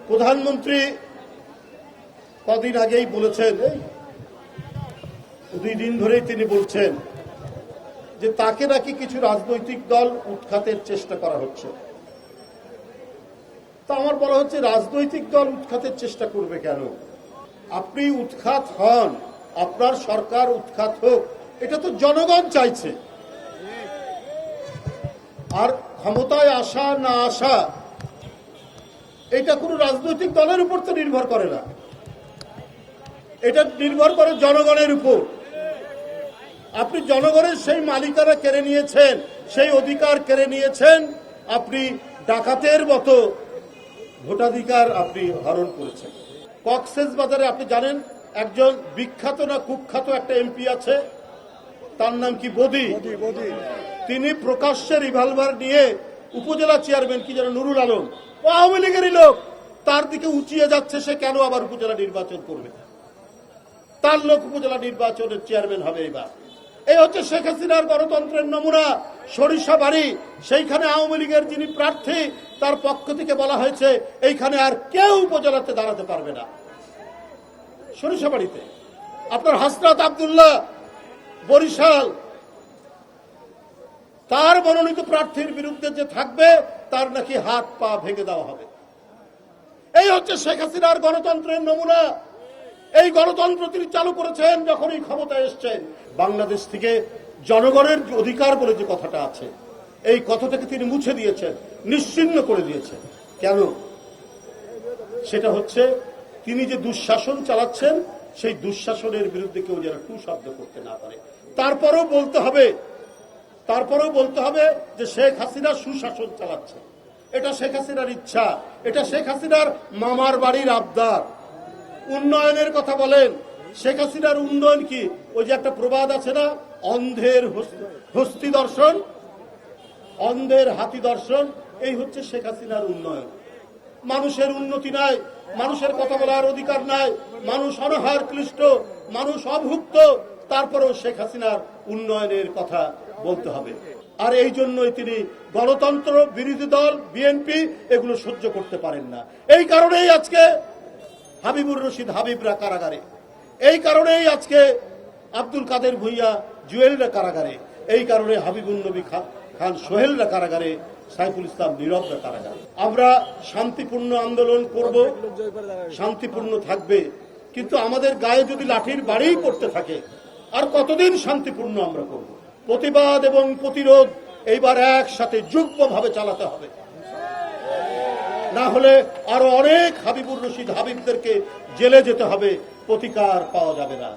প্রধানমন্ত্রী কদিন আগেই বলেছেন, দুই দিন ধরেই তিনি বলছেন যে তাকে নাকি কিছু রাজনৈতিক দল উৎখাতের চেষ্টা করা হচ্ছে। তা আমার বলা হচ্ছে, রাজনৈতিক দল উৎখাতের চেষ্টা করবে কেন? আপনি উৎখাত হন, আপনার সরকার উৎখাত হোক, এটা তো জনগণ চাইছে। আর ক্ষমতায় আসা না আসা এটা কোনো রাজনৈতিক দলের উপর তো নির্ভর করে না, এটা নির্ভর করে জনগণের উপর। আপনি জনগণের সেই মালিকানা কেড়ে নিয়েছেন, সেই অধিকার কেড়ে নিয়েছেন, আপনি ডাকাতের মতো ভোটাধিকার আপনি হরণ করেছেন। কক্সবাজারে আপনি জানেন একজন বিখ্যাত না কুখ্যাত একটা এমপি আছে, তার নাম কি বদি। তিনি প্রকাশ্যে রিভলভার নিয়ে উপজেলা চেয়ারম্যান কি যেন নুরুল আলম, আওয়ামী লীগেরই লোক, তার দিকে উঁচিয়ে যাচ্ছে। সে কেন আবার উপজেলা নির্বাচন করবে? তার লোক উপজেলা নির্বাচনের চেয়ারম্যান হবে এবার। এই হচ্ছে শেখ হাসিনার গণতন্ত্রের নমুনা। সরিষাবাড়ি, সেইখানে আওয়ামী লীগের যিনি প্রার্থী, তার পক্ষ থেকে বলা হয়েছে এইখানে আর কেউ উপজেলাতে দাঁড়াতে পারবে না। সরিষাবাড়িতে আপনার হাসনাত আব্দুল্লাহ বরিশাল, তার মনোনীত প্রার্থীর বিরুদ্ধে যে থাকবে তার নাকি হাত পা ভেঙে দেওয়া হবে। এই হচ্ছে শেখ হাসিনার গণতন্ত্রের নমুনা। এই গণতন্ত্র তিনি চালু করেছেন যখনই ক্ষমতায় এসছেন। বাংলাদেশ থেকে জনগণের অধিকার বলে যে কথাটা আছে, এই কথাটাকে তিনি মুছে দিয়েছেন, নিশ্চিহ্ন করে দিয়েছেন। কেন? সেটা হচ্ছে তিনি যে দুঃশাসন চালাচ্ছেন, সেই দুঃশাসনের বিরুদ্ধে কেউ যেন টু শব্দ করতে না পারে। তারপরেও বলতে হবে যে শেখ হাসিনা সুশাসন চালাচ্ছে। এটা শেখ হাসিনার ইচ্ছা, এটা শেখ হাসিনার মামার বাড়ির আবদার। উন্নয়নের কথা বলেন, শেখ হাসিনার উন্নয়ন কি? ওই যে একটা প্রবাদ আছে না, অন্ধের হস্তি দর্শন, অন্ধের হাতি দর্শন। এই হচ্ছে শেখ হাসিনার উন্নয়ন। মানুষের উন্নতি নাই, মানুষের কথা বলার অধিকার নাই, মানুষ অনাহার ক্লিষ্ট, মানুষ অভুক্ত, তারপরেও শেখ হাসিনার উন্নয়নের কথা বলতে হবে। আর এই জন্যই তিনি গণতন্ত্র বিরোধী দল বিএনপি এগুলো সহ্য করতে পারেন না। এই কারণেই আজকে হাবিবুর রশিদ হাবিবরা কারাগারে, এই কারণেই আজকে আব্দুল কাদের ভূঁইয়া জুয়েলরা কারাগারে, এই কারণে হাবিবুন নবী খান সোহেলরা কারাগারে, সাইফুল ইসলাম নীরবরা কারাগারে। আমরা শান্তিপূর্ণ আন্দোলন করব, শান্তিপূর্ণ থাকবে, কিন্তু আমাদের গায়ে যদি লাঠির বাড়ি পড়তে থাকে আর কতদিন শান্তিপূর্ণ আমরা করব? প্রতিবাদ এবং প্রতিরোধ এইবার একসাথে যুগ্মভাবে চালাতে হবে, না হলে আরো অনেক হাবিবুর রশিদ হাবিবদেরকে জেলে যেতে হবে, প্রতিকার পাওয়া যাবে না।